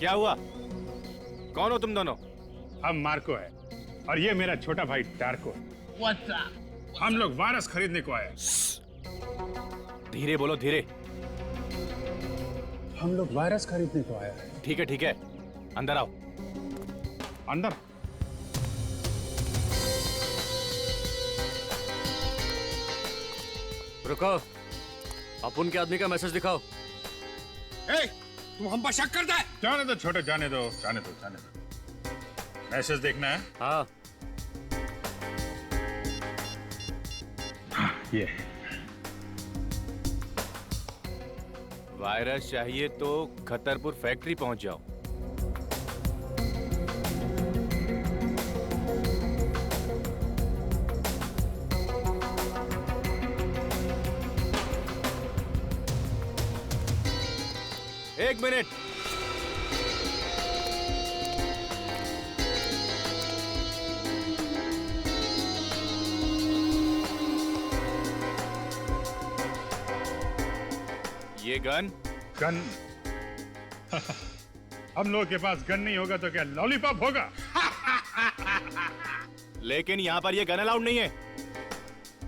क्या हुआ? कौन हो तुम दोनों? हम मार्को है और ये मेरा छोटा भाई टार्को। हम लोग वायरस खरीदने को आए। धीरे बोलो, धीरे। हम लोग वायरस खरीदने को आए हैं। ठीक है, अंदर आओ। अंदर? रुको, अपुन के आदमी का मैसेज दिखाओ। तुम हम पर शक करता है? जाने दो छोटे, जाने दो। मैसेज देखना है? हाँ। ये वायरस चाहिए तो खतरपुर फैक्ट्री पहुंच जाओ। एक मिनट। ये गन हम लोगों के पास गन नहीं होगा तो क्या लॉलीपॉप होगा? लेकिन यहाँ पर ये गन अलाउड नहीं है।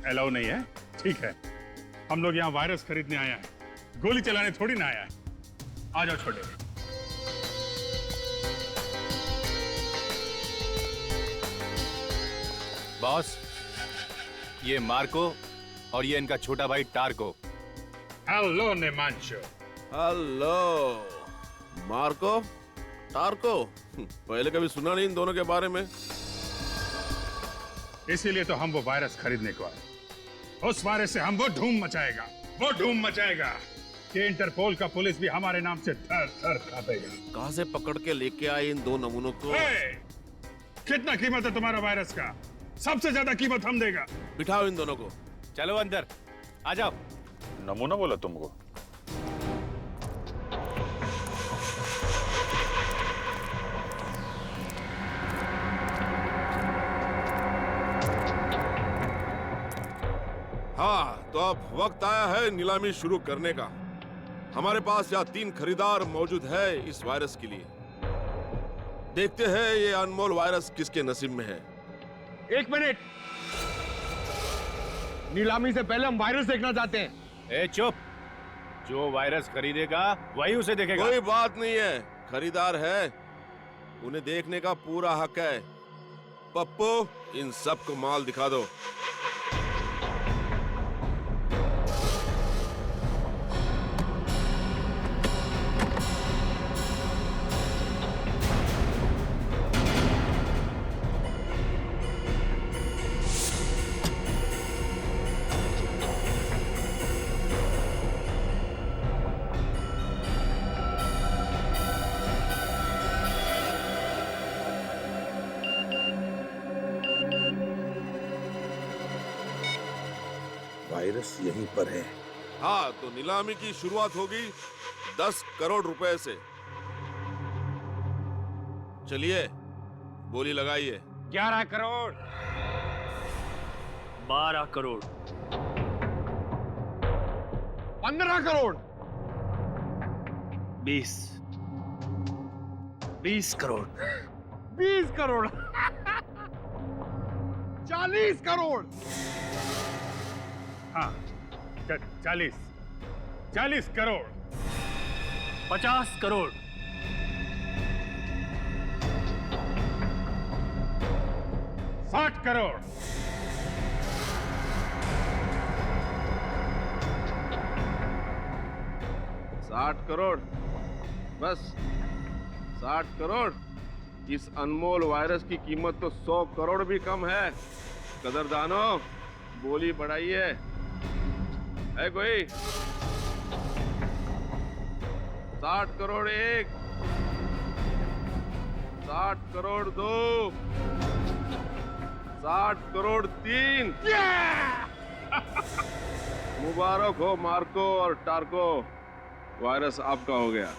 अलाउ नहीं है? ठीक है, हम लोग यहाँ वायरस खरीदने आया है, गोली चलाने थोड़ी ना आया है। आ जाओ छोटे। बॉस, ये मार्को और ये इनका छोटा भाई Tarko. Hello Nimanshu. Hello Marco, Tarko. पहले कभी सुना नहीं इन दोनों के बारे में। इसीलिए तो हम वो वायरस खरीदने को आए। उस वायरस से हम वो धूम मचाएगा कि इंटरपोल का पुलिस भी हमारे नाम से थर थर कांपेगा। कहां से पकड़ के लेके आए इन दो नमूनों को? कितना कीमत है तुम्हारा वायरस का? सबसे ज्यादा कीमत हम देगा। बिठाओ इन दोनों को। चलो अंदर आ जाओ। नमूना बोला तुमको? हाँ, तो अब वक्त आया है नीलामी शुरू करने का। हमारे पास यहाँ 3 खरीदार मौजूद है इस वायरस के लिए। देखते हैं ये अनमोल वायरस किसके नसीब में है। एक मिनट, नीलामी से पहले हम वायरस देखना चाहते हैं। ए चुप। जो वायरस खरीदेगा वही उसे देखेगा। कोई बात नहीं है, खरीदार है, उन्हें देखने का पूरा हक है। पप्पू, इन सबको माल दिखा दो। वायरस यहीं पर है। हाँ, तो नीलामी की शुरुआत होगी 10 करोड़ रुपए से। चलिए, बोली लगाइए। 11 करोड़। 12 करोड़। 15 करोड़। 20 करोड़। 20 करोड़। 40 करोड़। हाँ, 40 करोड़। 50 करोड़। 60 करोड़। 60 करोड़। बस 60 करोड़। इस अनमोल वायरस की कीमत तो 100 करोड़ भी कम है। कदरदानो, बोली बढ़ाइए। है कोई? 60 करोड़ 1, 60 करोड़ 2, 60 करोड़ 3। मुबारक हो मार्को और टार्को, वायरस आपका हो गया।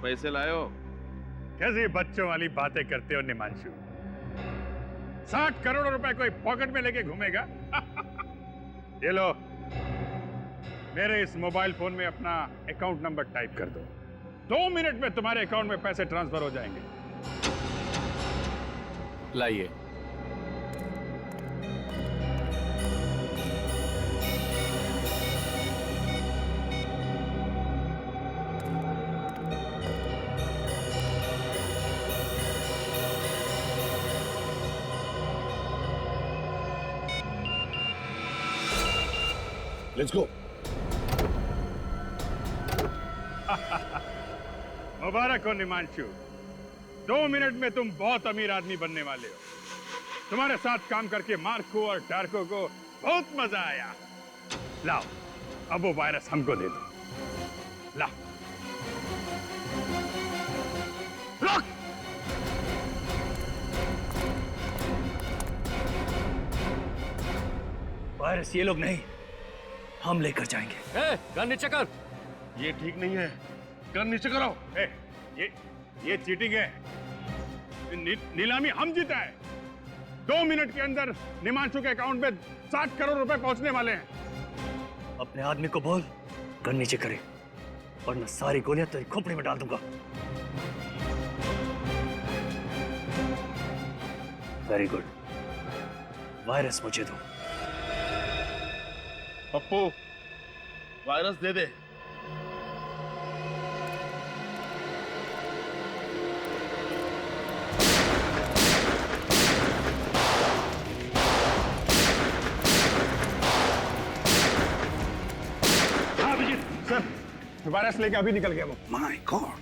पैसे लायो? कैसी बच्चों वाली बातें करते हो निमांशु? 60 करोड़ रुपए कोई पॉकेट में लेके घूमेगा? ये लो, मेरे इस मोबाइल फोन में अपना अकाउंट नंबर टाइप कर दो। 2 मिनट में तुम्हारे अकाउंट में पैसे ट्रांसफर हो जाएंगे। लाइए। Let's go. मुबारक हो निमांशु, 2 मिनट में तुम बहुत अमीर आदमी बनने वाले हो। तुम्हारे साथ काम करके मार्को और डार्को को बहुत मजा आया। लाओ, अब वो वायरस हमको दे दो। लाओ। रुक! वायरस ये लोग नहीं, हम लेकर जाएंगे। ए, गन नीचे कर। ये ठीक नहीं है, गन नीचे करो। ये चीटिंग है। नीलामी हम जीता है। 2 मिनट के अंदर निमांशु के अकाउंट में 60 करोड़ रुपए पहुंचने वाले हैं। अपने आदमी को बोल गन नीचे करे, वरना सारी गोलियां तेरी खोपड़ी में डाल दूंगा। वेरी गुड, वायरस मुझे दो। पप्पू, वायरस दे दे। हाँ अभिजीत सर, वायरस लेके अभी निकल गया वो। माय गॉड,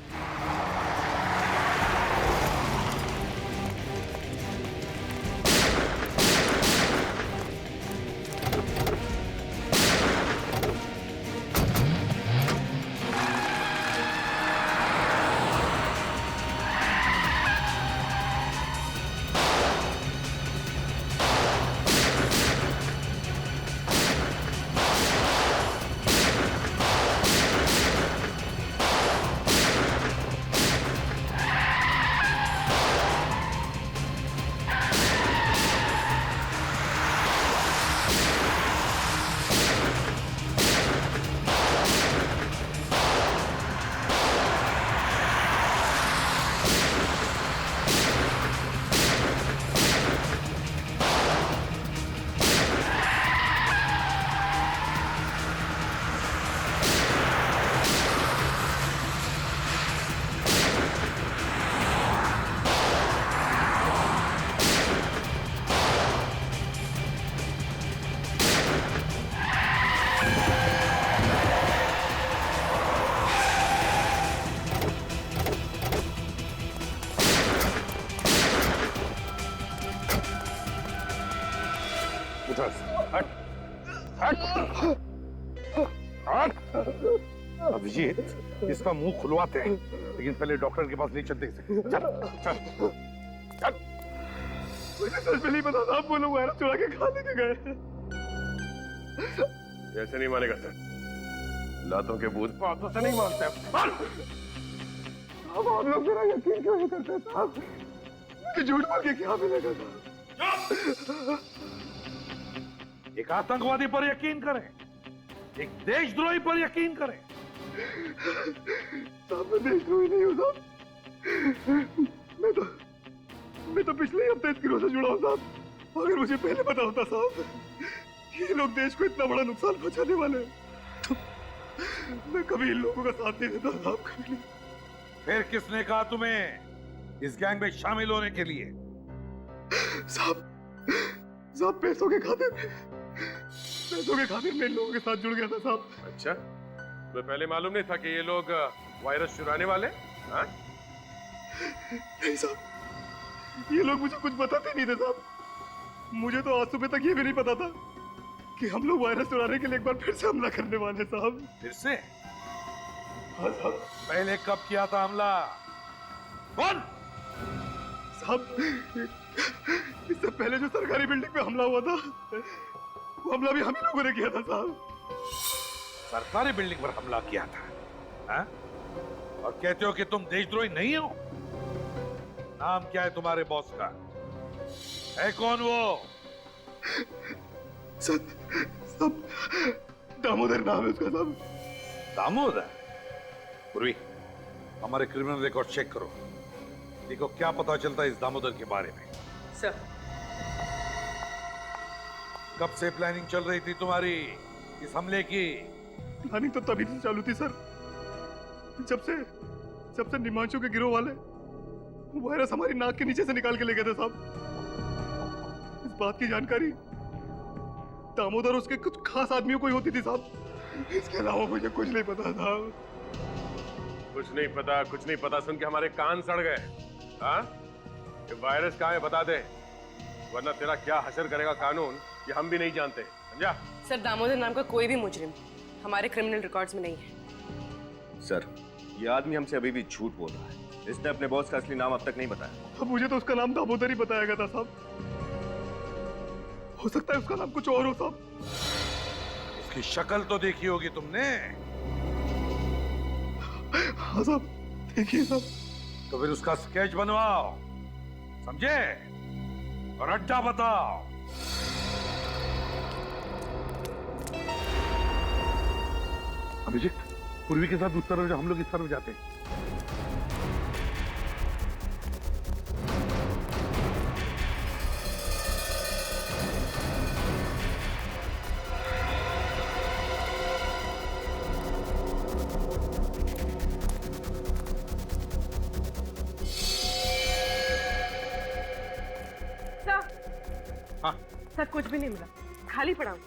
अभिजीत, इसका मुंह खुलवाते हैं, लेकिन पहले डॉक्टर के पास ले चलते हैं। चल चल चल। मुझे सच में नहीं पता था, वो लोग वायरस चुरा के खा लेके गए। ऐसे नहीं मानेगा सर, लातों के भूत बातों से नहीं मानते। अब आप लोग मेरा यकीन क्यों नहीं करते साहब कि झूठ बोल के क्या मिलेगा साहब? एक आतंकवादी पर यकीन करें, एक देशद्रोही पर यकीन करें। साहब मैं देशद्रोही नहीं हूँ साहब, मैं तो पिछले हफ्ते इस गिरोह से जुड़ा हूँ साहब। अगर मुझे पहले पता होता साहब ये लोग देश को इतना बड़ा नुकसान पहुंचाने वाले हैं तो मैं कभी इन लोगों का साथ नहीं देता साहब, कभी नहीं। फिर किसने कहा तुम्हें इस गैंग में शामिल होने के लिए? साहब पैसों के खातिर मैं इन लोगों के साथ जुड़ गया था साहब। अच्छा, तो पहले मालूम नहीं था कि ये लोग वायरस चुराने वाले? हाँ? नहीं साहब, ये लोग मुझे कुछ बताते नहीं थे साहब। मुझे तो आज सुबह तक ये भी नहीं पता था कि हम लोग वायरस चुराने के लिए एक बार फिर से हमला करने वाले साहब। फिर से? हाँ साहब। पहले कब किया था हमला? कौन? साहब इससे पहले जो सरकारी बिल्डिंग पे हमला हुआ था वो हमला भी हम ही लोगों ने किया था साहब। सरकारी बिल्डिंग पर हमला किया था, हाँ? और कहते हो कि तुम देशद्रोही नहीं हो? नाम क्या है तुम्हारे बॉस का? है कौन वो? सब दामोदर नाम है उसका साहब। दामोदर? पूर्वी, हमारे क्रिमिनल रिकॉर्ड चेक करो, देखो क्या पता चलता है इस दामोदर के बारे में। सर। कब से प्लानिंग चल रही थी तुम्हारी इस हमले की? प्लानिंग तो तभी से चालू थी सर, जब से निमांशु के गिरोह वाले वायरस हमारी नाक के नीचे से निकाल के ले गए थे साहब। इस बात की जानकारी दामोदर उसके कुछ खास आदमियों को ही होती थी साहब, इसके अलावा मुझे कुछ नहीं पता था। कुछ नहीं पता सुन के हमारे कान सड़ गए। हाँ, ये वायरस कहाँ है बता दे, वरना तेरा क्या हशर करेगा कानून ये हम भी नहीं जानते, समझा? सर, दामोदर नाम का कोई भी मुजरिम हमारे क्रिमिनल रिकॉर्ड्स में नहीं है। सर, ये आदमी हमसे अभी भी झूठ बोल रहा है। इसने अपने बॉस का असली नाम अब तक नहीं बताया। अब मुझे तो उसका नाम दामोदर ही बताया गया था साहब, हो सकता है उसका नाम कुछ और हो साहब। उसकी शक्ल तो देखी होगी तुमने? हाँ साहब, देखिए साहब। तो फिर उसका स्केच बनवाओ, समझे, और अड्डा बताओ। अभिजीत, पूर्वी के साथ उस तरफ हम लोग इस तरफ जाते हैं। सर, कुछ भी नहीं मिला, खाली पड़ा हूं।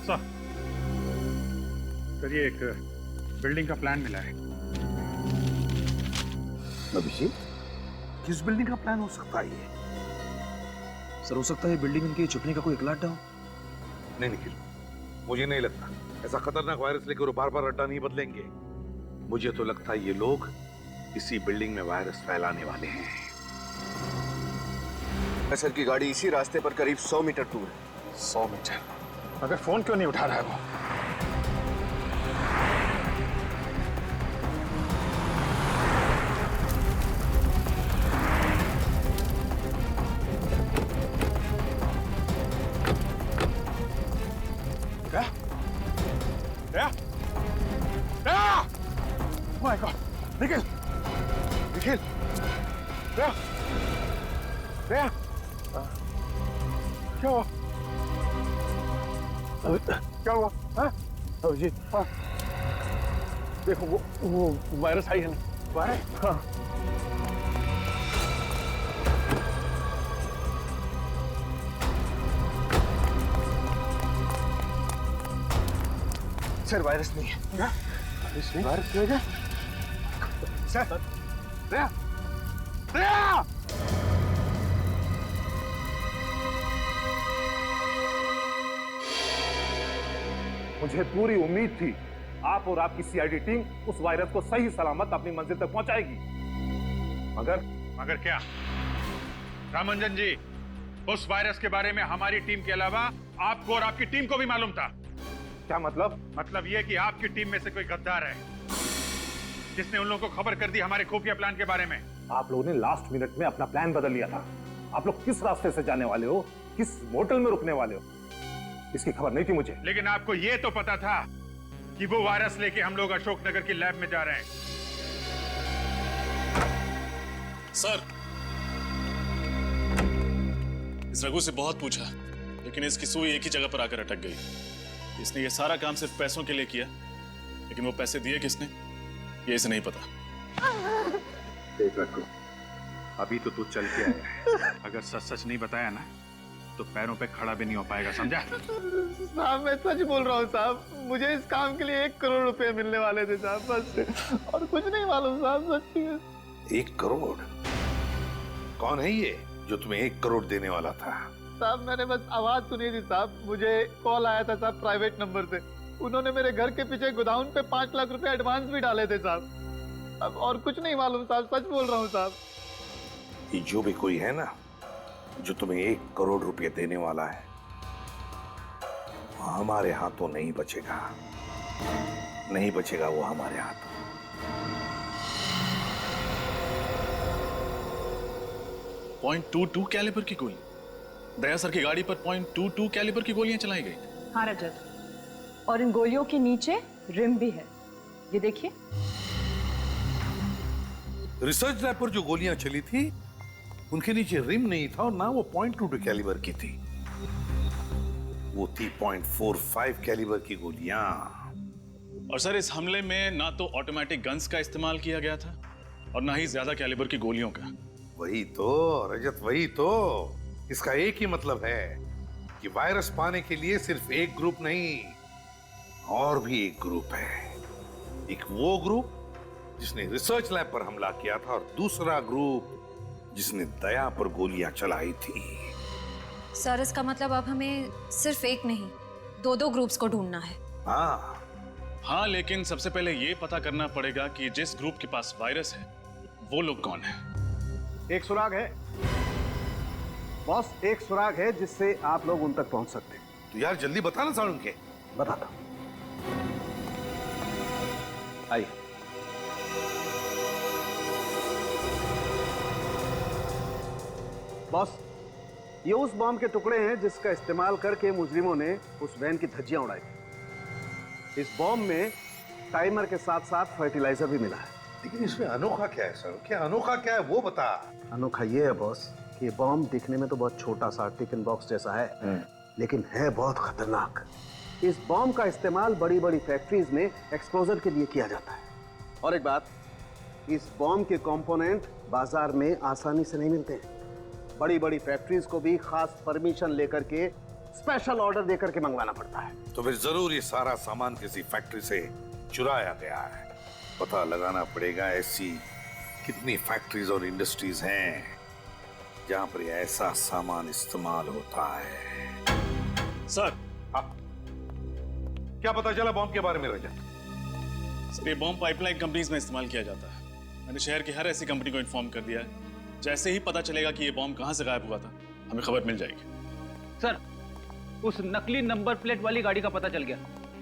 सर, ये एक बिल्डिंग का प्लान मिला है। अभिजीत, किस बिल्डिंग का प्लान हो सकता है ये? सर, हो सकता है बिल्डिंग इनके छुपने का कोई इकलाटा हो। नहीं निखिल, मुझे नहीं लगता ऐसा खतरनाक वायरस लेकर वो बार बार अड्डा नहीं बदलेंगे। मुझे तो लगता है ये लोग इसी बिल्डिंग में वायरस फैलाने वाले हैं। सर की गाड़ी इसी रास्ते पर करीब 100 मीटर दूर है। 100 मीटर? अगर फोन क्यों नहीं उठा रहा है वो? Oh my God! Nikhil! Nikhil! क्या हुआ? क्या हुआ? हाँ? अभिजीत, हाँ? देखो वो वायरस आई है ना? वायरस? हाँ। सर, वायरस नहीं है। क्या? वायरस नहीं है? सर, दया! दया! मुझे पूरी उम्मीद थी आप और आपकी सीआईडी टीम उस वायरस को सही सलामत अपनी मंजिल तक पहुंचाएगी, मगर क्या रामंजन जी, उस वायरस के बारे में हमारी टीम के अलावा आपको और आपकी टीम को भी मालूम था। क्या मतलब? मतलब यह कि आपकी टीम में से कोई गद्दार है जिसने उन लोगों को खबर कर दी हमारे खुफिया प्लान के बारे में। आप लोगों ने लास्ट मिनट में अपना प्लान बदल लिया था। आप लोग किस रास्ते से जाने वाले हो, किस होटल में रुकने वाले हो, इसकी खबर नहीं थी मुझे। लेकिन आपको यह तो पता था कि वो वायरस लेके हम लोग अशोकनगर की लैब में जा रहे हैं। सर, इस रघु से बहुत पूछा, लेकिन इसकी सुई एक ही जगह पर आकर अटक गई। इसने ये सारा काम सिर्फ पैसों के लिए किया, लेकिन वो पैसे दिए किसने ये इसे नहीं पता। देख रखो, अभी तो तू चल के आया है, अगर सच सच नहीं बताया ना तो पैरों पे खड़ा भी नहीं हो पाएगा, समझा? साहब, मैं सच बोल रहा हूँ साहब, मुझे इस काम के लिए 1 करोड़ रुपए मिलने वाले थे साहब, बस और कुछ नहीं मालूम साहब, सच्ची में। 1 करोड़? कौन है ये जो तुम्हें 1 करोड़ देने वाला था? साहब, मैंने बस आवाज सुनी थी साहब, मुझे कॉल आया था साहब प्राइवेट नंबर से। उन्होंने मेरे घर के पीछे गोदाउन पे 5 लाख रुपए एडवांस भी डाले थे साहब। अब और कुछ नहीं मालूम साहब, सच बोल रहा हूँ साहब। ये जो भी कोई है ना जो तुम्हें 1 करोड़ रुपए देने वाला है, वो हमारे हाथों नहीं बचेगा, नहीं बचेगा वो हमारे हाथों। .22 कैलिबर की गोली? दया सर की गाड़ी पर .22 कैलिबर की गोलियां चलाई गई? हाँ रजत, और इन गोलियों के नीचे रिम भी है, ये देखिए। रिसर्च लैब पर जो गोलियां चली थी उनके नीचे रिम नहीं था और ना वो .22 कैलिबर की थी, वो थी .45 कैलिबर की गोलियां। और सर इस हमले में ना तो ऑटोमेटिक गन्स का इस्तेमाल किया गया था और ना ही ज्यादा कैलिबर की गोलियों का। वही तो रजत, वही तो। इसका एक ही मतलब है कि वायरस पाने के लिए सिर्फ एक ग्रुप नहीं, और भी एक ग्रुप है। एक वो ग्रुप जिसने रिसर्च लैब पर हमला किया था और दूसरा ग्रुप जिसने दया पर गोलियां चलाई थी। सर इसका मतलब अब हमें सिर्फ एक नहीं, दो ग्रुप्स को ढूंढना है। हाँ, लेकिन सबसे पहले ये पता करना पड़ेगा कि जिस ग्रुप के पास वायरस है वो लोग कौन है। एक सुराग है बॉस, एक सुराग है जिससे आप लोग उन तक पहुंच सकते हैं। तो यार जल्दी बताना सारुण के। बताता आइए। बॉस, ये उस बॉम्ब के टुकड़े हैं जिसका इस्तेमाल करके मुजरिमों ने उस वैन की धज्जियां उड़ाई थी। इस बॉम्ब में टाइमर के साथ साथ फर्टिलाइजर भी मिला है। लेकिन इसमें अनोखा क्या है सर? क्या अनोखा क्या है वो बता। अनोखा ये है बॉस कि बॉम्ब दिखने में तो बहुत छोटा सा टिफिन बॉक्स जैसा है, लेकिन है बहुत खतरनाक। इस बॉम्ब का इस्तेमाल बड़ी बड़ी फैक्ट्रीज में एक्सप्लोजर के लिए किया जाता है। और एक बात, इस बॉम्ब के कंपोनेंट बाजार में आसानी से नहीं मिलते हैं। बड़ी बड़ी फैक्ट्रीज को भी खास परमिशन लेकर के, स्पेशल ऑर्डर देकर के मंगवाना पड़ता है। तो फिर जरूर ये सारा सामान किसी फैक्ट्री से चुराया गया है। पता लगाना पड़ेगा ऐसी कितनी फैक्ट्रीज और इंडस्ट्रीज हैं जहां पर ऐसा सामान इस्तेमाल होता है। सर, क्या पता चला बॉम्ब के बारे में रजत? सर, ये बॉम्ब पाइपलाइन कंपनीज में इस्तेमाल किया जाता है। मैंने शहर की हर ऐसी कंपनी को इन्फॉर्म कर दिया है। जैसे ही पता चलेगा कि ये बॉम्ब कहां से गायब हुआ था, हमें खबर मिल जाएगी। सर, उस नकली नंबर प्लेट वाली गाड़ी का पता चल गया।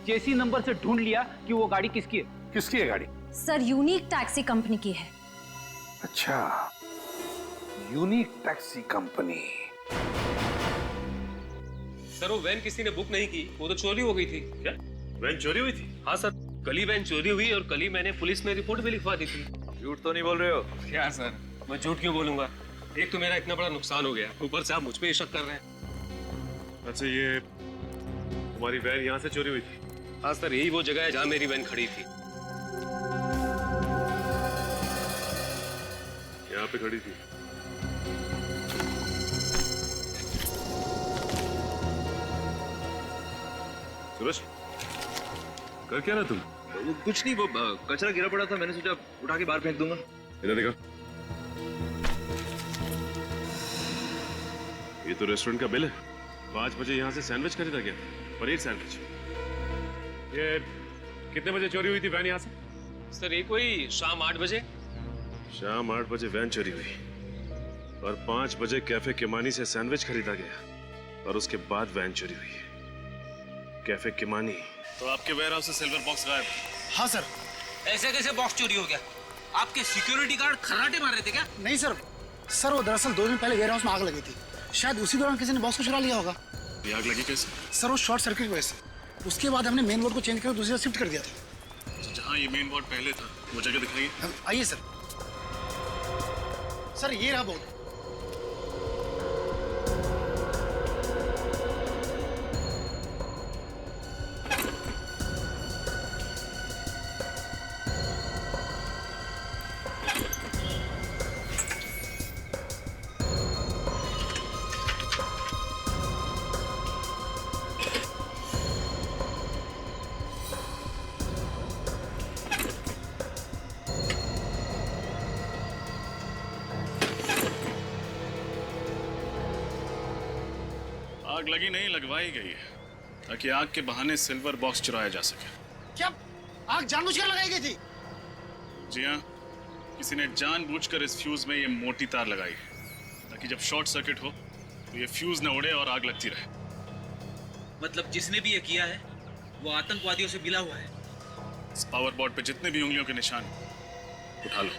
चेसी नंबर से ढूंढ लिया कि वो गाड़ी किसकी है। किसकी है गाड़ी? सर, यूनिक टैक्सी कंपनी की है। अच्छा, यूनिक टैक्सी कंपनी। सर, वो वैन किसी ने बुक नहीं की, वो तो चोरी हो गई थी। क्या वैन चोरी हुई थी? हाँ सर, कल ही वैन चोरी हुई और कल ही मैंने पुलिस में रिपोर्ट भी लिखवा दी थी। झूठ तो नहीं बोल रहे हो? क्या सर, मैं झूठ क्यों बोलूंगा? एक तो मेरा इतना बड़ा नुकसान हो गया, ऊपर से आप मुझ पे शक कर रहे हैं। अच्छा, ये तुम्हारी वैन यहाँ से चोरी हुई थी? हाँ सर, यही वो जगह है जहाँ मेरी वैन खड़ी थी। यहाँ पे खड़ी थी? सूरज, कर क्या रहा तुम? कुछ नहीं, वो कचरा गिरा पड़ा था, मैंने सोचा उठा के बाहर फेंक दूंगा। इधर देखो, ये तो रेस्टोरेंट का बिल है। 5 बजे यहाँ से सैंडविच खरीदा गया, पनीर सैंडविच। ये कितने बजे चोरी हुई थी वैन यहाँ से? सर, ये कोई शाम 8 बजे। शाम 8 बजे वैन चोरी हुई और 5 बजे कैफे किमानी से सैंडविच खरीदा गया और उसके बाद वैन चोरी हुई। Cafe Kimani. तो आपके वेयरहाउस से सिल्वर बॉक्स गायब? हाँ सर। ऐसे कैसे बॉक्स चोरी हो गया? आपके सिक्योरिटी गार्ड खर्राटे मार रहे थे क्या? नहीं सर, वो दरअसल 2 दिन पहले वेयरहाउस में आग लगी थी। शायद उसी दौरान किसी ने बॉक्स को चुरा लिया होगा। ये आग लगी कैसे? सर, वो शॉर्ट सर्किट की वजह से। उसके बाद हमने मेन बोर्ड को चेंज कर दूसरी जगह शिफ्ट कर दिया था। जहाँ ये मेन बोर्ड पहले था, वो जगह दिखाइए। आइए सर। सर, ये रहा बोर्ड। आग लगी नहीं, लगवाई गई है ताकि आग के बहाने सिल्वर बॉक्स चुराया जा सके। क्या आग जानबूझकर लगाई गई थी? जी हाँ, किसी ने जानबूझकर इस फ्यूज में ये मोटी तार लगाई है ताकि जब शॉर्ट सर्किट हो तो ये फ्यूज न उड़े और आग लगती रहे। मतलब जिसने भी ये किया है वो आतंकवादियों से मिला हुआ है। इस पावर बोर्ड पे जितने भी उंगलियों के निशान उठा लो।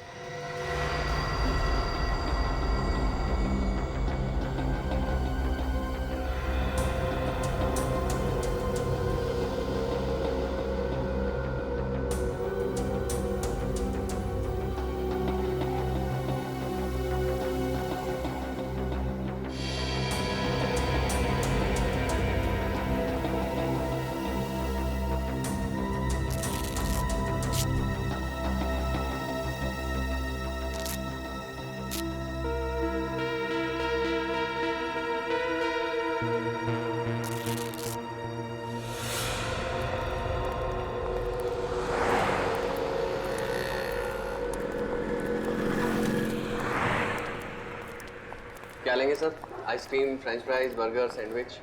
चाहिए sir? Ice cream, French fries, burger, sandwich.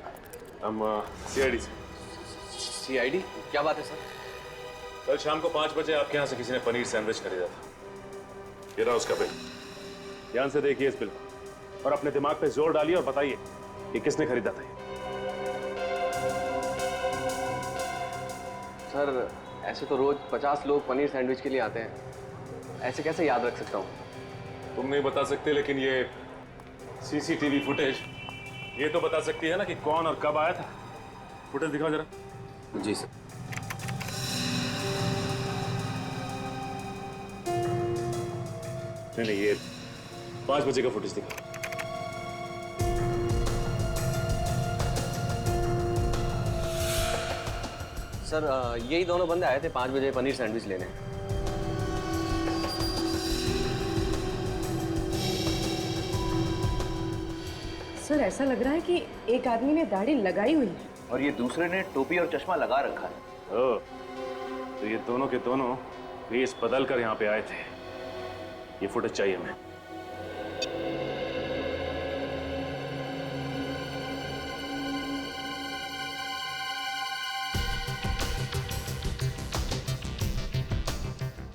हम CID से। CID? क्या बात है सर? कल शाम को 5 बजे आपके यहाँ से किसी ने पनीर सैंडविच खरीदा था। ये रहा उसका बिल। ध्यान से देखिए इस बिल को और अपने दिमाग पे जोर डालिए और बताइए कि किसने खरीदा था ये। सर ऐसे तो रोज 50 लोग पनीर सैंडविच के लिए आते हैं, ऐसे कैसे याद रख सकता हूँ? तुम नहीं बता सकते, लेकिन ये CCTV फुटेज ये तो बता सकती है ना कि कौन और कब आया था। फुटेज दिखाओ जरा। जी सर। नहीं, ये 5 बजे का फुटेज दिखाओ। सर यही दोनों बंदे आए थे 5 बजे पनीर सैंडविच लेने। सर ऐसा लग रहा है कि एक आदमी ने दाढ़ी लगाई हुई है और ये दूसरे ने टोपी और चश्मा लगा रखा है। ओह, तो ये दोनों के दोनों फेस बदल कर यहाँ पे आए थे। ये फुटेज चाहिए हमें।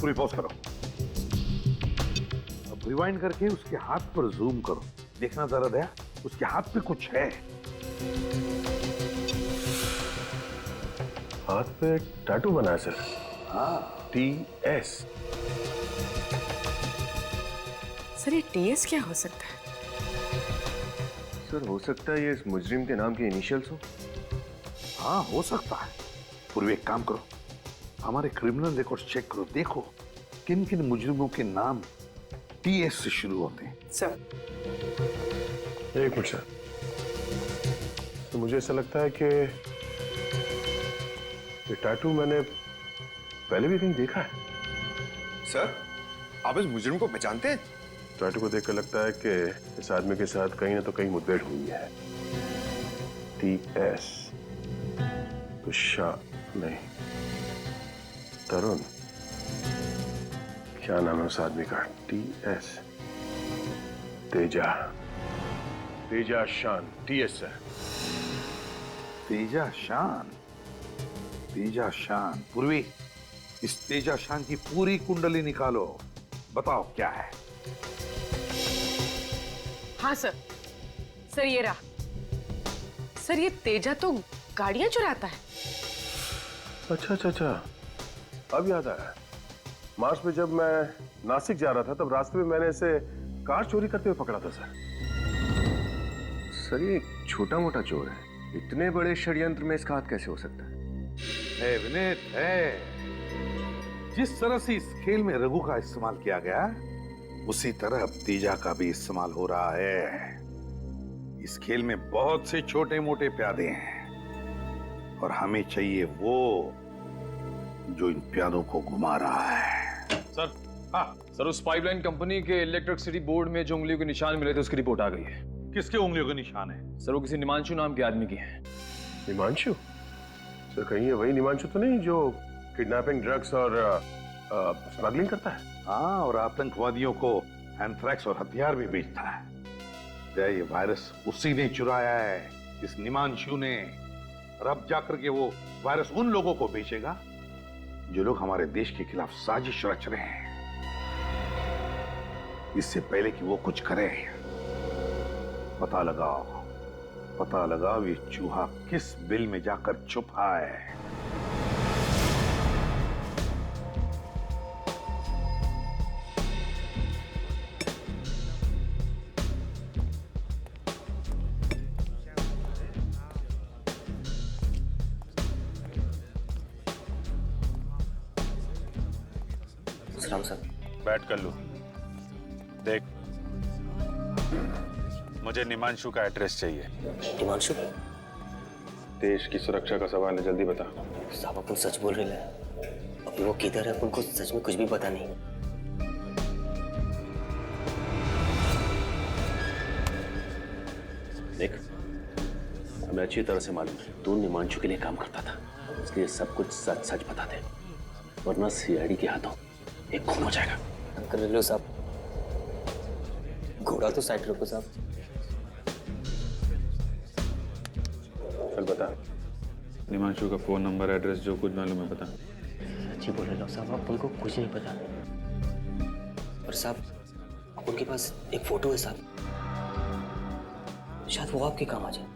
पूरी पॉज करो। अब रिवाइंड करके उसके हाथ पर जूम करो। देखना जरा दया, उसके हाथ पे कुछ है। हाथ पे टैटू बना है सर। हाँ, TS। सर ये TS क्या हो सकता है? सर हो सकता है ये इस मुजरिम के नाम के इनिशियल्स हो। हाँ हो सकता है। पूर्व एक काम करो, हमारे क्रिमिनल रिकॉर्ड चेक करो, देखो किन किन मुजरिमों के नाम TS से शुरू होते हैं। सर एक मिनट सर, तो मुझे ऐसा लगता है कि ये टैटू मैंने पहले भी कहीं देखा है। सर आप इस मुजरिम को पहचानते हैं? टैटू को देखकर लगता है कि इस आदमी के साथ कहीं ना तो कहीं मुठभेड़ हुई है। TS तो नहीं, तरुण, क्या नाम है उस आदमी का? TS तेजा शान। TS है। तेजा शान। तेजा शान। पूर्वी, इस तेजा शान की पूरी कुंडली निकालो, बताओ क्या है। हाँ सर। सर ये रहा। सर ये तेजा तो गाड़ियां चुराता है। अच्छा, अब याद आया। मार्च में जब मैं नासिक जा रहा था तब रास्ते में मैंने इसे कार चोरी करते हुए पकड़ा था सर। सर ये छोटा मोटा चोर है, इतने बड़े षड्यंत्र में इसका हाथ कैसे हो सकता है? विनीत है। जिस तरह से इस खेल में रघु का इस्तेमाल किया गया, उसी तरह अब तेजा का भी इस्तेमाल हो रहा है। इस खेल में बहुत से छोटे मोटे प्यादे हैं और हमें चाहिए वो जो इन प्यादों को घुमा रहा है। सर सर उस पाइपलाइन कंपनी के इलेक्ट्रिसिटी बोर्ड में जो उंगलियों के निशान मिले थे उसकी रिपोर्ट आ गई है। किसके उंगलियों के निशान है? सर वो किसी निमांशु नाम के आदमी की है। निमांशु? सर कहीं ये वही निमांशु तो नहीं जो किडनैपिंग, ड्रग्स और स्मगलिंग करता है? हाँ, और आतंकवादियों को एंथ्रैक्स और हथियार भी बेचता है। ये वायरस उसी ने चुराया है, इस निमांशु ने। और अब जाकर के वो वायरस उन लोगों को बेचेगा जो लोग हमारे देश के खिलाफ साजिश रच रहे हैं। इससे पहले कि वो कुछ करे, पता लगाओ ये चूहा किस बिल में जाकर छुपा है। सलाम सर। बैठ कर लो। देख, मुझे निमांशु का एड्रेस चाहिए। निमांशु? देश की सुरक्षा का सवाल है, जल्दी बता। साहब अपन सच बोल रहे हैं। अभी वो किधर है अपन को सच में कुछ भी पता नहीं। देख, हमें अच्छी तरह से मालूम है तू निमांशु के लिए काम करता था, इसलिए सब कुछ सच सच बता दे, वरना CID के हाथों एक खून हो जाएगा। कर लो साहब, घोड़ा तो साइड रखो साहब। चल बता। निमांशु का फोन नंबर, एड्रेस, जो कुछ मालूम है बता। सच्ची बोल रहे हो साहब, आप उनको कुछ नहीं पता। और साहब उनके पास एक फोटो है साहब, शायद वो आपके काम आ जाए।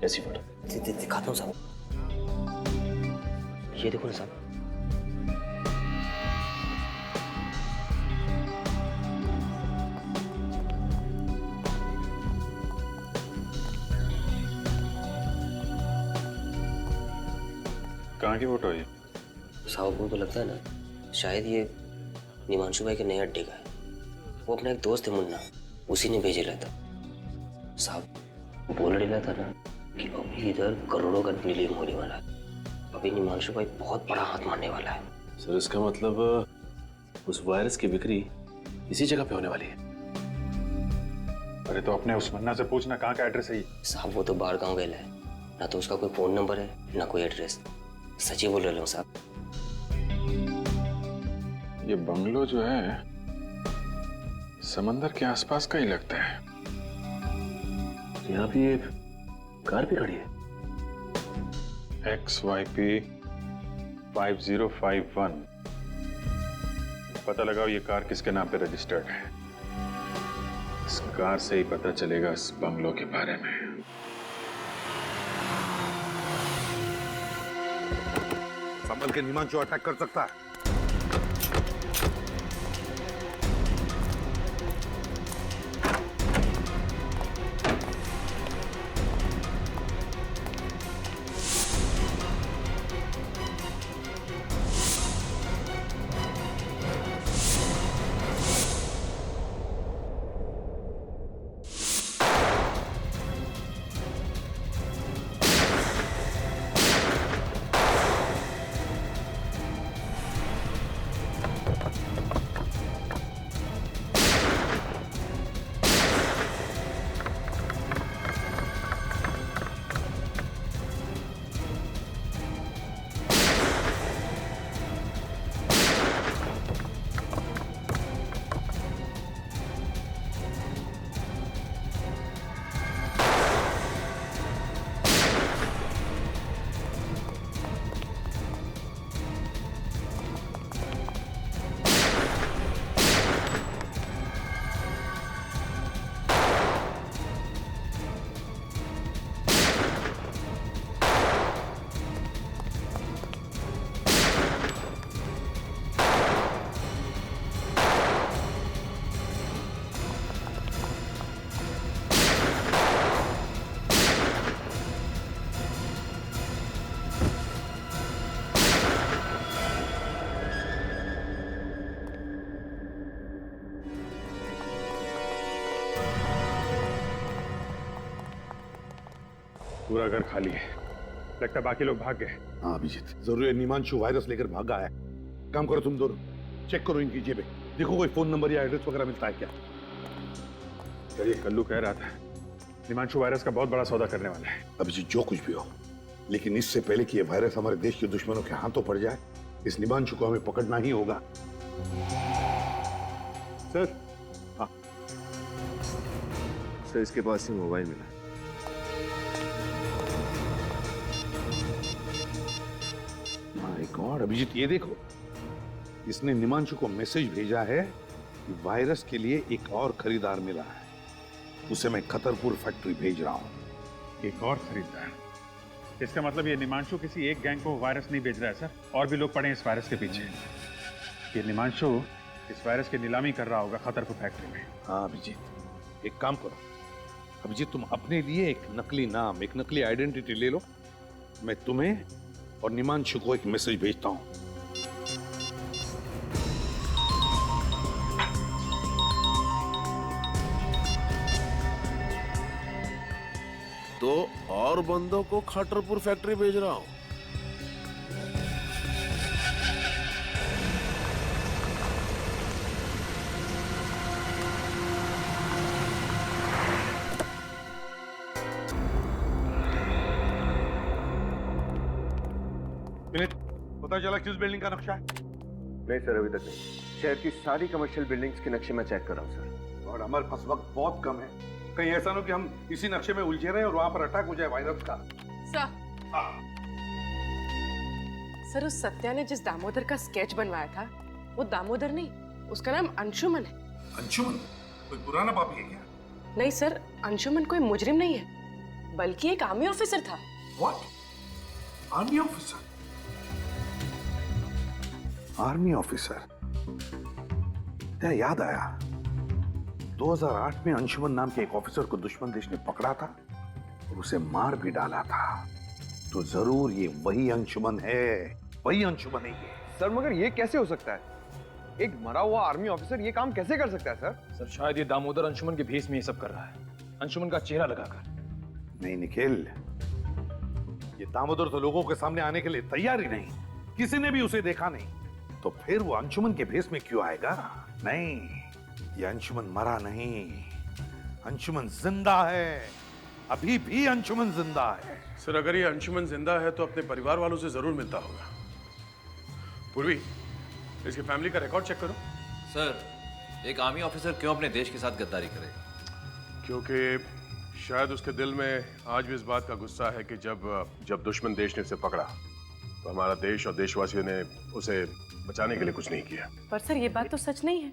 ऐसी फोटो दिखाता हूँ साहब, ये देखो ना साहब। कहाँ की फोटो है ये? साहब को तो लगता है ना शायद ये निमांशु भाई के नए अड्डे का है। वो अपना एक दोस्त है मुन्ना, उसी ने भेजे रहता। साहब बोल रहा था ना कि अभी इधर करोड़ों का नीलाम होने वाला है। अभी निमांशु भाई बहुत बड़ा हाथ मारने वाला है। सर इसका मतलब उस वायरस की बिक्री इसी जगह पे होने वाली है। अरे तो अपने उस मुन्ना से पूछना कहाँ का एड्रेस है ये। साहब वो तो बाहर गाँव गया है, ना तो उसका कोई फोन नंबर है ना कोई एड्रेस। सच्ची बोल रहे हो साहब। ये बंगलो जो है समंदर के आसपास का ही लगता है। यहाँ भी ये कार भी खड़ी है। XYP 5051। पता लगाओ ये कार किसके नाम पे रजिस्टर्ड है। इस कार से ही पता चलेगा इस बंगलो के बारे में। संभल के, निमांशु अटैक कर सकता है। पूरा घर खाली है, लगता बाकी लोग भाग गए। हाँ अभिजीत, जरूर निमांशु वायरस लेकर भागा है। काम करो तुम दोनों, चेक करो इनकी जेबें, देखो कोई फोन नंबर या एड्रेस वगैरह मिलता है क्या। यार ये कल्लू कह रहा था निमांशु वायरस का बहुत बड़ा सौदा करने वाला है। अभिजीत जो कुछ भी हो, लेकिन इससे पहले कि ये वायरस हमारे देश के दुश्मनों के हाथों पड़ जाए, इस निमांशु को हमें पकड़ना ही होगा। सर हाँ सर, इसके पास ही मोबाइल मिला। माय गॉड अभिजीत, ये देखो, इसने निमांशु को मैसेज भेजा है कि वायरस के लिए एक और खरीदार मिला है, उसे मैं खतरपुर फैक्ट्री भेज रहा हूं। एक और खरीदार? इसका मतलब ये निमांशु किसी एक गैंग को वायरस नहीं भेज रहा है सर, और भी लोग पड़े हैं इस वायरस के पीछे। ये निमांशु इस वायरस की नीलामी कर रहा होगा खतरपुर फैक्ट्री में। हाँ अभिजीत, एक काम करो अभिजीत, तुम अपने लिए एक नकली नाम, एक नकली आइडेंटिटी ले लो। मैं तुम्हें और निमांशु को एक मैसेज भेजता हूं। तो और बंदों को खतरपुर फैक्ट्री भेज रहा हूं। पता चला किस बिल्डिंग का नक्शा है? नहीं सर, अभी तक नहीं। शहर की सारी कमर्शियल बिल्डिंग्स के नक्शे मैं चेक कर रहा हूँ सर। और हमारे पास वक्त बहुत कम है, कहीं ऐसा ना हो कि हम इसी नक्शे में उलझे रहे और वहां पर अटैक हो जाए वायरस का। सर सर उस सत्या ने जिस दामोदर का स्केच बनवाया था वो दामोदर नहीं, उसका नाम अंशुमन है। अंशुमन कोई पुराना पापी है क्या? नहीं सर, अंशुमन कोई मुजरिम नहीं है, बल्कि एक आर्मी ऑफिसर था। What? Army officer? Army officer? क्या याद आया, 2008 में अंशुमन नाम के एक ऑफिसर को दुश्मन देश ने पकड़ा था और उसे मार भी डाला था। तो जरूर ये वही अंशुमन है, वही अंशुमन है ये। सर मगर ये कैसे हो सकता है? एक मरा हुआ आर्मी ऑफिसर ये काम कैसे कर सकता है सर? सर शायद ये दामोदर अंशुमन के भेष में ये सब कर रहा है, अंशुमन का चेहरा लगाकर। नहीं निखिल, ये दामोदर तो लोगों के सामने आने के लिए तैयार ही नहीं, किसी ने भी उसे देखा नहीं, तो फिर वो अंशुमन के भेष में क्यों आएगा? नहीं, ये अंशुमन मरा नहीं, अंशुमन जिंदा है, अभी भी अंशुमन जिंदा है। सर अगर ये अंशुमन जिंदा है तो अपने परिवार वालों से जरूर मिलता होगा। पूर्वी, इसकी फैमिली का रिकॉर्ड चेक करो। सर, एक आर्मी ऑफिसर क्यों अपने देश के साथ गद्दारी करेगा? क्योंकि शायद उसके दिल में आज भी इस बात का गुस्सा है कि जब दुश्मन देश ने उसे पकड़ा तो हमारा देश और देशवासियों ने उसे बचाने के लिए कुछ नहीं किया। पर सर ये बात तो सच नहीं है,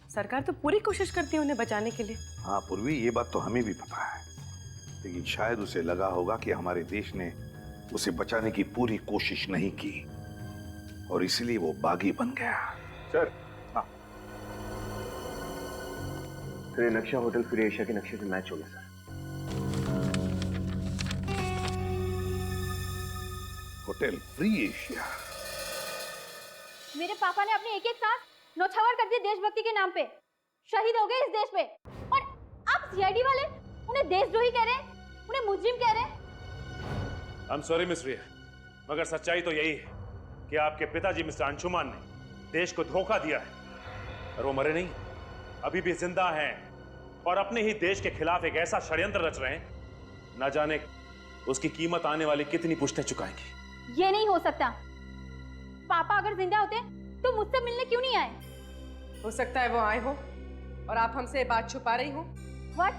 सरकार तो पूरी कोशिश करती है उन्हें बचाने के लिए। हाँ पूर्वी, ये बात तो हमें भी पता है, लेकिन शायद उसे लगा होगा कि हमारे देश ने उसे बचाने की पूरी कोशिश नहीं की और इसलिए वो बागी बन गया। सर, हाँ सर, ये नक्शा होटल फ्री एशिया के नक्शे से मैच हो गया सर। Hotel free Asia? मेरे पापा ने अपने एक एक सांस नौछावर कर दिए देशभक्ति के नाम पे, शहीद हो गए इस देश पे, और आप सीआईडी वाले उन्हें देशद्रोही कह रहे हैं, उन्हें मुजरिम कह रहे हैं। I'm sorry मिस रिया, मगर सच्चाई तो यही है कि आपके पिताजी मिस्टर अंशुमान ने देश को धोखा दिया है और वो मरे नहीं, अभी भी जिंदा हैं और अपने ही देश के खिलाफ एक ऐसा षड्यंत्र रच रहे हैं, न जाने उसकी कीमत आने वाली कितनी पुश्तें चुकाएंगी। ये नहीं हो सकता। पापा अगर जिंदा होते तो मुझसे मिलने क्यों नहीं आए? हो सकता है वो आए हो और आप हमसे ये बात छुपा रही हो। व्हाट?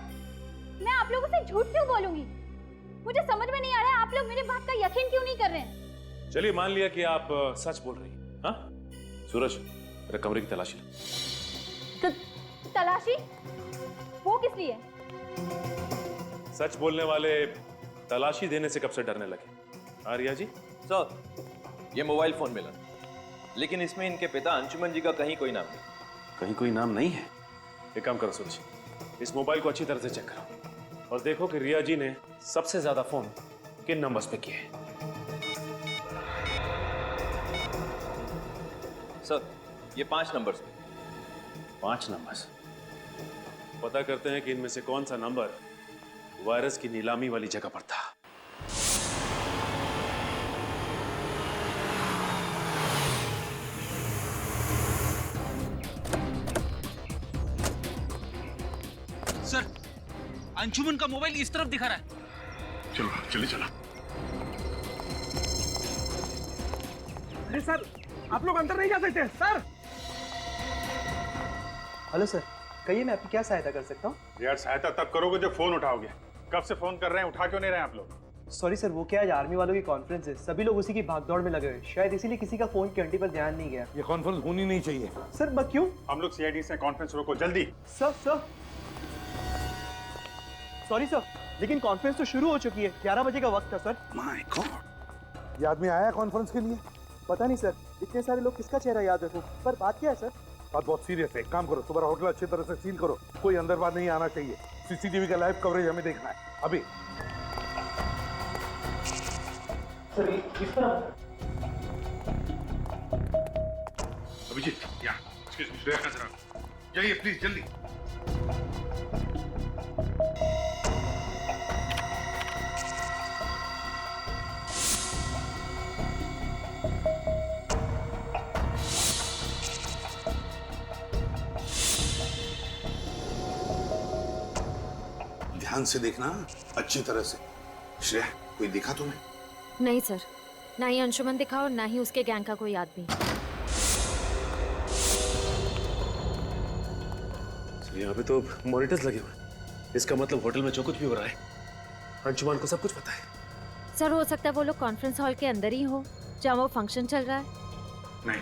मैं आप लोगों से झूठ क्यों बोलूंगी? मुझे समझ में नहीं आ रहा है आप लोग मेरी बात का यकीन क्यों नहीं कर रहे हैं? चलिए मान लिया कि आप सच बोल रही हैं। हाँ सूरज, मेरे कमरे की तलाशी लो। तलाशी? वो किस लिए? सच बोलने वाले तलाशी देने से कब से डरने लगे? आर्या जी? सर, ये मोबाइल फोन मिला, लेकिन इसमें इनके पिता अंशुमन जी का कहीं कोई नाम नहीं। कहीं कोई नाम नहीं है? एक काम करो सूरज, इस मोबाइल को अच्छी तरह से चेक करो और देखो कि रिया जी ने सबसे ज्यादा फोन किन नंबर्स पे किए हैं। सर, ये 5 नंबर्स पे। 5 नंबर्स? पता करते हैं कि इनमें से कौन सा नंबर वायरस की नीलामी वाली जगह पर था। सर, अंशुमन का मोबाइल इस तरफ दिखा रहा है। चलो चलिए चलो। अरे सर, आप लोग अंदर नहीं जा सकते सर। हेलो सर, कहिए मैं आपकी क्या सहायता कर सकता हूँ? यार सहायता तब करोगे जब फोन उठाओगे। कब से फोन कर रहे हैं, उठा क्यों नहीं रहे आप लोग? सॉरी सर, वो क्या आज आर्मी वालों की कॉन्फ्रेंस है, सभी लोग उसी की भागदौड़ में लगे हुए, शायद इसीलिए किसी का फोन की घंटी पर ध्यान नहीं गया। ये कॉन्फ्रेंस होनी नहीं चाहिए। सर बस क्यों? हम लोग सीआईडी से कॉन्फ्रेंस रोको जल्दी। सर सॉरी सर, लेकिन कॉन्फ्रेंस तो शुरू हो चुकी है, 11 बजे का वक्त था सर। माय गॉड, ये आदमी आया कॉन्फ्रेंस के लिए? पता नहीं सर, इतने सारे लोग किसका चेहरा याद रखूं, पर बात क्या है सर? बात बहुत सीरियस है, एक काम करो, तुम्हारा होटल अच्छी तरह से सील करो, कोई अंदर बाहर नहीं आना चाहिए, सीसीटीवी का लाइव कवरेज हमें देखना है अभी। सर किस तरह? अभिजीत, यहाँ, एक्सक्यूज मी, देखना जरा, जाइए प्लीज जल्दी। ध्यान से देखना, अच्छी तरह से। श्रेया, कोई दिखा तुम्हें? नहीं सर, ना ही अंशुमन दिखा और ना ही उसके गैंग का कोई आदमी। यहाँ पे तो मॉनिटर्स लगे हुए हैं, इसका मतलब होटल में जो कुछ भी हो रहा है अंशुमान को सब कुछ पता है। सर हो सकता है वो लोग कॉन्फ्रेंस हॉल के अंदर ही हो जहाँ वो फंक्शन चल रहा है। नहीं,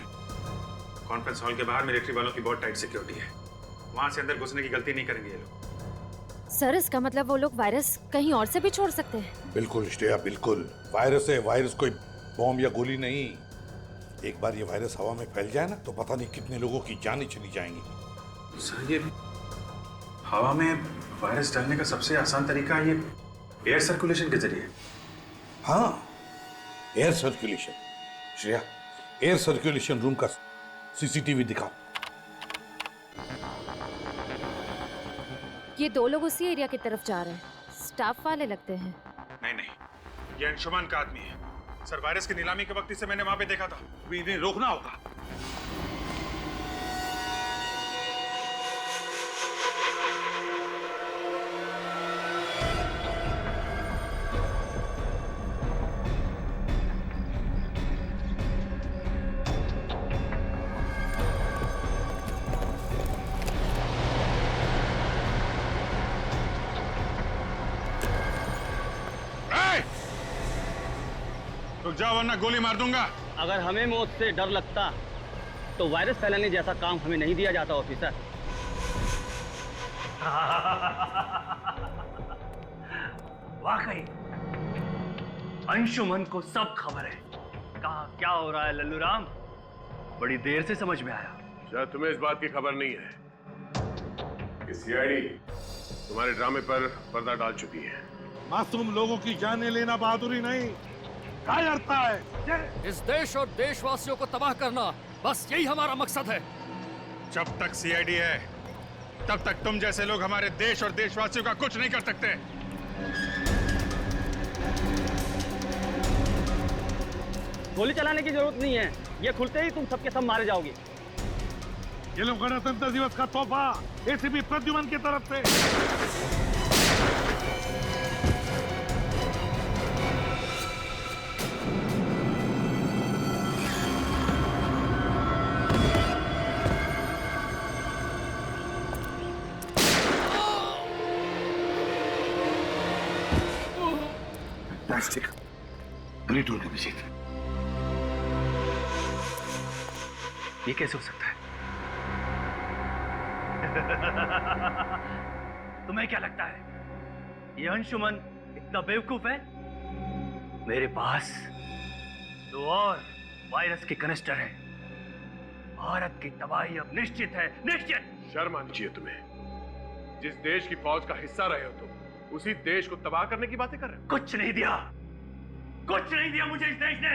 कॉन्फ्रेंस हॉल के बाहर मिलिट्री वालों की बहुत टाइट सिक्योरिटी है, वहां से अंदर घुसने की गलती नहीं करेंगे ये लोग। सर इसका मतलब वो लोग वायरस कहीं और से भी छोड़ सकते हैं। बिल्कुल श्रेया, बिल्कुल। वायरस है, वायरस कोई बॉम्ब या गोली नहीं। एक बार ये वायरस हवा में फैल जाए ना तो पता नहीं कितने लोगों की जानें चली जाएंगी। सर ये हवा में वायरस डालने का सबसे आसान तरीका ये एयर सर्कुलेशन के जरिए। हाँ, air circulation. Shreya, air circulation room का सीसीटीवी दिखाओ। ये दो लोग उसी एरिया की तरफ जा रहे हैं, स्टाफ वाले लगते हैं। नहीं, ये अंशुमान का आदमी है। सर वायरस की नीलामी के वक्त इसे मैंने वहां पे देखा था। अभी इन्हें रोकना होगा। रुक जाओ वरना गोली मार दूंगा। अगर हमें मौत से डर लगता तो वायरस फैलाने जैसा काम हमें नहीं दिया जाता ऑफिसर। वाकई अंशुमन को सब खबर है। कहा क्या हो रहा है लल्लू राम, बड़ी देर से समझ में आया। शायद तुम्हें इस बात की खबर नहीं है कि सीआईडी तुम्हारे ड्रामे पर पर्दा डाल चुकी है। मासूम लोगों की जानें लेना बहादुरी नहीं, कायरता है। इस देश और देशवासियों को तबाह करना, बस यही हमारा मकसद है। जब तक सीआईडी है तब तक तुम जैसे लोग हमारे देश और देशवासियों का कुछ नहीं कर सकते। गोली चलाने की जरूरत नहीं है, ये खुलते ही तुम सबके सब मारे जाओगे। ये लोग गणतंत्र दिवस का तोहफा एसीपी प्रद्युमन की तरफ से। प्लास्टिक गली टूटने की चीज, ये कैसे हो सकता है? तुम्हें क्या लगता है ये अंशुमन इतना बेवकूफ है? मेरे पास 2 और वायरस के कनिस्टर हैं। भारत की तबाही अब निश्चित है, निश्चित। शर्म आनी चाहिए तुम्हें। जिस देश की फौज का हिस्सा रहे हो तुम, उसी देश को तबाह करने की बातें कर रहे हो। कुछ नहीं दिया, कुछ नहीं दिया मुझे इस देश ने।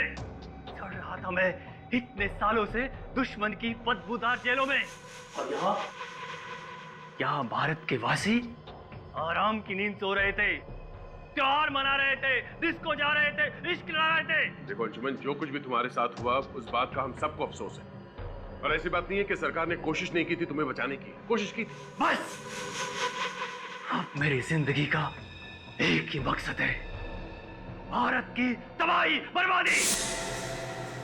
चढ़ रहा था मैं इतने सालों से दुश्मन की बदबूदार जेलों में, और यहाँ भारत के वासी आराम की नींद सो रहे थे, त्योहार मना रहे थे, डिस्को जा रहे थे, इश्क ला रहे थे। देखो अंशुमन, जो कुछ भी तुम्हारे साथ हुआ उस बात का हम सबको अफसोस है। और ऐसी बात नहीं है कि सरकार ने कोशिश नहीं की थी तुम्हें बचाने की, कोशिश की थी। बस अब मेरी जिंदगी का एक ही मकसद है, भारत की तबाही, बर्बादी।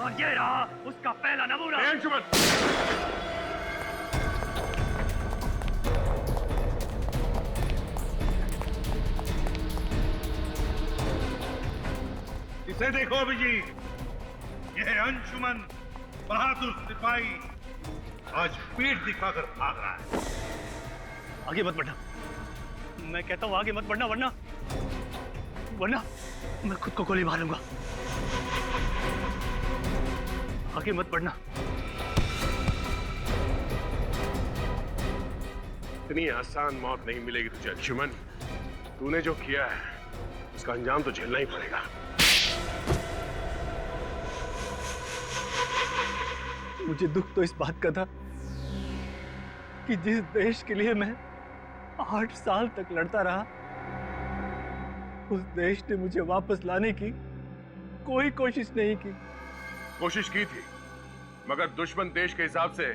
और ये रहा उसका पहला नमूना। अंशुमन, इसे देखो अभिजीत, यह अंशुमन बहादुर सिपाही आज पीठ दिखाकर भाग रहा है। आगे मत बढ़ना, मैं कहता हूं आगे मत बढ़ना, वरना मैं खुद को गोली मारूंगा। आगे मत बढ़ना। इतनी आसान मौत नहीं मिलेगी तुझे अंशुमन। तूने जो किया है उसका अंजाम तो झेलना ही पड़ेगा। मुझे दुख तो इस बात का था कि जिस देश के लिए मैं 8 साल तक लड़ता रहा, उस देश ने मुझे वापस लाने की कोई कोशिश नहीं की। कोशिश की थी, मगर दुश्मन देश के हिसाब से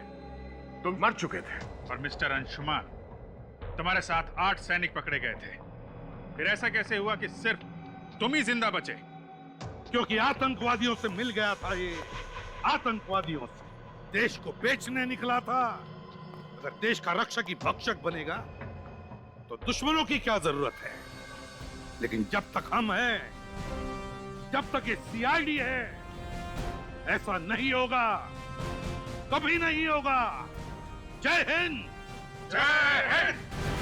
तुम मर चुके थे। और मिस्टर अंशुमान, तुम्हारे साथ 8 सैनिक पकड़े गए थे, फिर ऐसा कैसे हुआ कि सिर्फ तुम ही जिंदा बचे? क्योंकि आतंकवादियों से मिल गया था। ये आतंकवादियों से देश को बेचने निकला था। अगर देश का रक्षक ही भक्षक बनेगा तो दुश्मनों की क्या जरूरत है? लेकिन जब तक हम हैं जब तक ये सीआईडी है ऐसा नहीं होगा, कभी नहीं होगा। जय हिंद। जय हिंद।